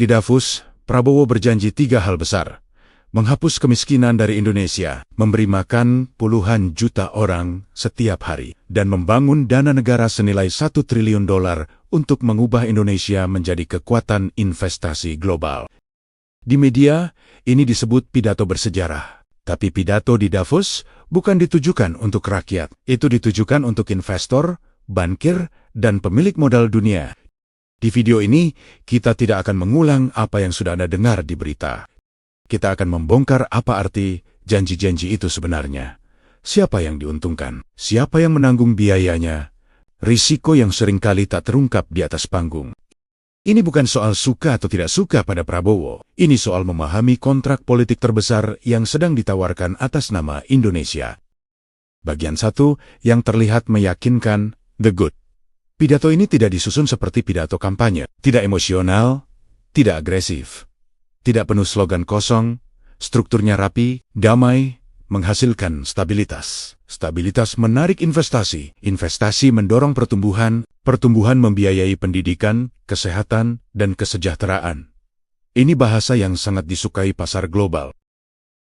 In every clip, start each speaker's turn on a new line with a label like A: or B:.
A: Di Davos, Prabowo berjanji 3 hal besar. Menghapus kemiskinan dari Indonesia, memberi makan puluhan juta orang setiap hari, dan membangun dana negara senilai $1 triliun untuk mengubah Indonesia menjadi kekuatan investasi global. Di media, ini disebut pidato bersejarah. Tapi pidato di Davos bukan ditujukan untuk rakyat. Itu ditujukan untuk investor, bankir, dan pemilik modal dunia. Di video ini, kita tidak akan mengulang apa yang sudah Anda dengar di berita. Kita akan membongkar apa arti janji-janji itu sebenarnya. Siapa yang diuntungkan? Siapa yang menanggung biayanya? Risiko yang seringkali tak terungkap di atas panggung. Ini bukan soal suka atau tidak suka pada Prabowo. Ini soal memahami kontrak politik terbesar yang sedang ditawarkan atas nama Indonesia. Bagian 1 yang terlihat meyakinkan, the good. Pidato ini tidak disusun seperti pidato kampanye. Tidak emosional, tidak agresif. Tidak penuh slogan kosong, strukturnya rapi, damai, menghasilkan stabilitas. Stabilitas menarik investasi, investasi mendorong pertumbuhan, pertumbuhan membiayai pendidikan, kesehatan, dan kesejahteraan. Ini bahasa yang sangat disukai pasar global.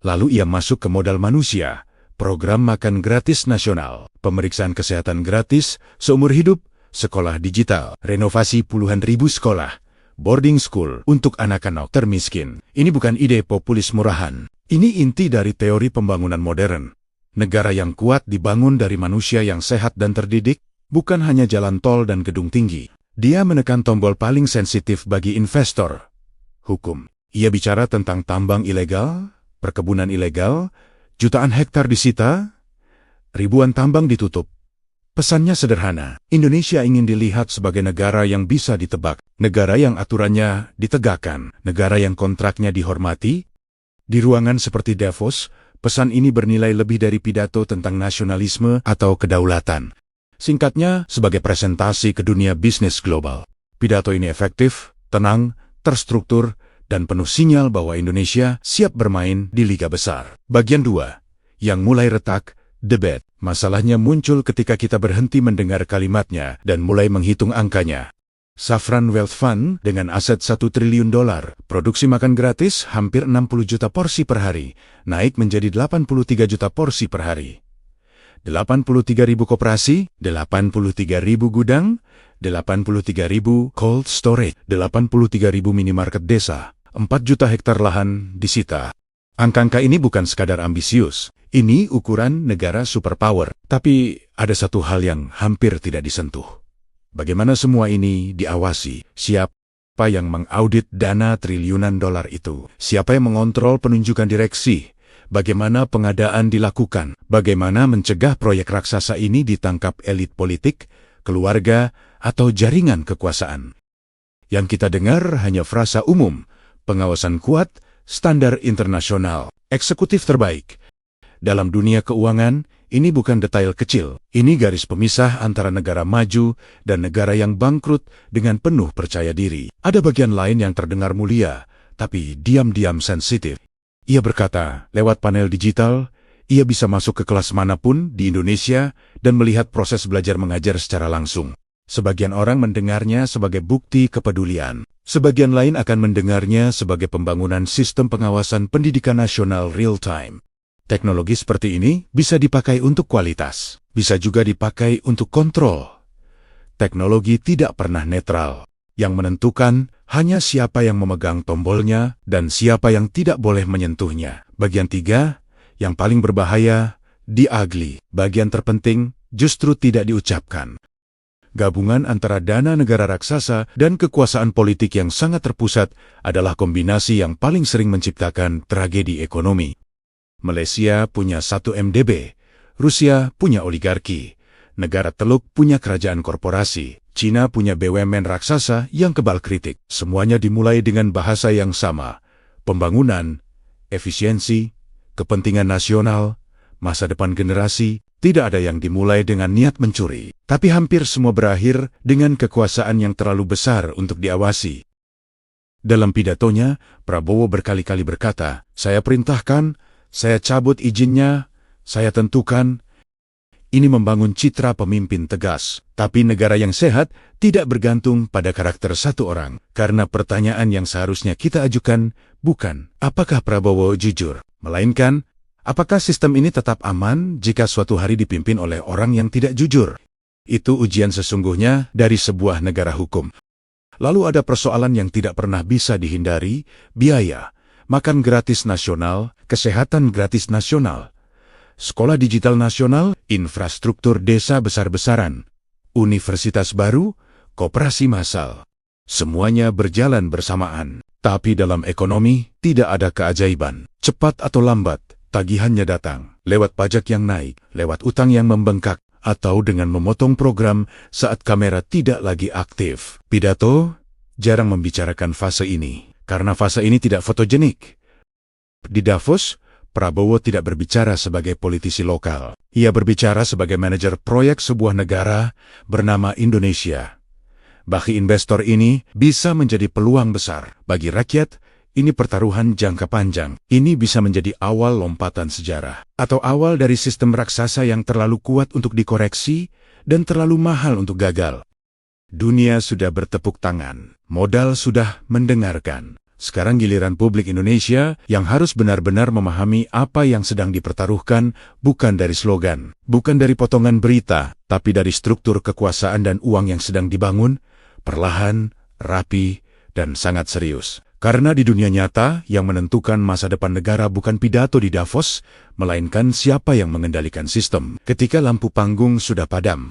A: Lalu ia masuk ke modal manusia, program makan gratis nasional, pemeriksaan kesehatan gratis, seumur hidup, sekolah digital, renovasi puluhan ribu sekolah, boarding school untuk anak-anak termiskin. Ini bukan ide populis murahan. Ini inti dari teori pembangunan modern. Negara yang kuat dibangun dari manusia yang sehat dan terdidik, bukan hanya jalan tol dan gedung tinggi. Dia menekan tombol paling sensitif bagi investor. Hukum. Ia bicara tentang tambang ilegal, perkebunan ilegal, jutaan hektar disita, ribuan tambang ditutup. Pesannya sederhana, Indonesia ingin dilihat sebagai negara yang bisa ditebak, negara yang aturannya ditegakkan, negara yang kontraknya dihormati. Di ruangan seperti Davos, pesan ini bernilai lebih dari pidato tentang nasionalisme atau kedaulatan. Singkatnya, sebagai presentasi ke dunia bisnis global. Pidato ini efektif, tenang, terstruktur, dan penuh sinyal bahwa Indonesia siap bermain di liga besar. Bagian 2, yang mulai retak, debat. Masalahnya muncul ketika kita berhenti mendengar kalimatnya dan mulai menghitung angkanya. Safran Wealth Fund dengan aset $1 triliun, produksi makan gratis hampir 60 juta porsi per hari, naik menjadi 83 juta porsi per hari. 83.000 koperasi, 83.000 gudang, 83.000 cold storage, 83.000 minimarket desa, 4 juta hektar lahan disita. Angka-angka ini bukan sekadar ambisius. Ini ukuran negara superpower. Tapi ada satu hal yang hampir tidak disentuh. Bagaimana semua ini diawasi? Siapa yang mengaudit dana triliunan dolar itu? Siapa yang mengontrol penunjukan direksi? Bagaimana pengadaan dilakukan? Bagaimana mencegah proyek raksasa ini ditangkap elit politik, keluarga, atau jaringan kekuasaan? Yang kita dengar hanya frasa umum, pengawasan kuat, standar internasional, eksekutif terbaik. Dalam dunia keuangan, ini bukan detail kecil. Ini garis pemisah antara negara maju dan negara yang bangkrut dengan penuh percaya diri. Ada bagian lain yang terdengar mulia, tapi diam-diam sensitif. Ia berkata, lewat panel digital, ia bisa masuk ke kelas manapun di Indonesia dan melihat proses belajar mengajar secara langsung. Sebagian orang mendengarnya sebagai bukti kepedulian. Sebagian lain akan mendengarnya sebagai pembangunan sistem pengawasan pendidikan nasional real-time. Teknologi seperti ini bisa dipakai untuk kualitas, bisa juga dipakai untuk kontrol. Teknologi tidak pernah netral. Yang menentukan hanya siapa yang memegang tombolnya dan siapa yang tidak boleh menyentuhnya. Bagian 3, yang paling berbahaya, the ugly. Bagian terpenting justru tidak diucapkan. Gabungan antara dana negara raksasa dan kekuasaan politik yang sangat terpusat adalah kombinasi yang paling sering menciptakan tragedi ekonomi. Malaysia punya 1 MDB, Rusia punya oligarki, negara Teluk punya kerajaan korporasi, Cina punya BUMN raksasa yang kebal kritik. Semuanya dimulai dengan bahasa yang sama, pembangunan, efisiensi, kepentingan nasional, masa depan generasi. Tidak ada yang dimulai dengan niat mencuri, tapi hampir semua berakhir dengan kekuasaan yang terlalu besar untuk diawasi. Dalam pidatonya, Prabowo berkali-kali berkata, "Saya perintahkan, saya cabut izinnya, saya tentukan." ini membangun citra pemimpin tegas. Tapi negara yang sehat tidak bergantung pada karakter satu orang. Karena pertanyaan yang seharusnya kita ajukan bukan, apakah Prabowo jujur? Melainkan, apakah sistem ini tetap aman jika suatu hari dipimpin oleh orang yang tidak jujur? Itu ujian sesungguhnya dari sebuah negara hukum. Lalu ada persoalan yang tidak pernah bisa dihindari, biaya, makan gratis nasional, kesehatan gratis nasional, sekolah digital nasional, infrastruktur desa besar-besaran, universitas baru, koperasi massal. Semuanya berjalan bersamaan. Tapi dalam ekonomi, tidak ada keajaiban. Cepat atau lambat, tagihannya datang. Lewat pajak yang naik, lewat utang yang membengkak, atau dengan memotong program saat kamera tidak lagi aktif. Pidato jarang membicarakan fase ini, karena fase ini tidak fotogenik. Di Davos, Prabowo tidak berbicara sebagai politisi lokal. Ia berbicara sebagai manajer proyek sebuah negara bernama Indonesia. Bagi investor ini bisa menjadi peluang besar. Bagi rakyat, ini pertaruhan jangka panjang. Ini bisa menjadi awal lompatan sejarah. Atau awal dari sistem raksasa yang terlalu kuat untuk dikoreksi dan terlalu mahal untuk gagal. Dunia sudah bertepuk tangan. Modal sudah mendengarkan. Sekarang giliran publik Indonesia yang harus benar-benar memahami apa yang sedang dipertaruhkan bukan dari slogan, bukan dari potongan berita, tapi dari struktur kekuasaan dan uang yang sedang dibangun, perlahan, rapi, dan sangat serius. Karena di dunia nyata, yang menentukan masa depan negara bukan pidato di Davos, melainkan siapa yang mengendalikan sistem. Ketika lampu panggung sudah padam,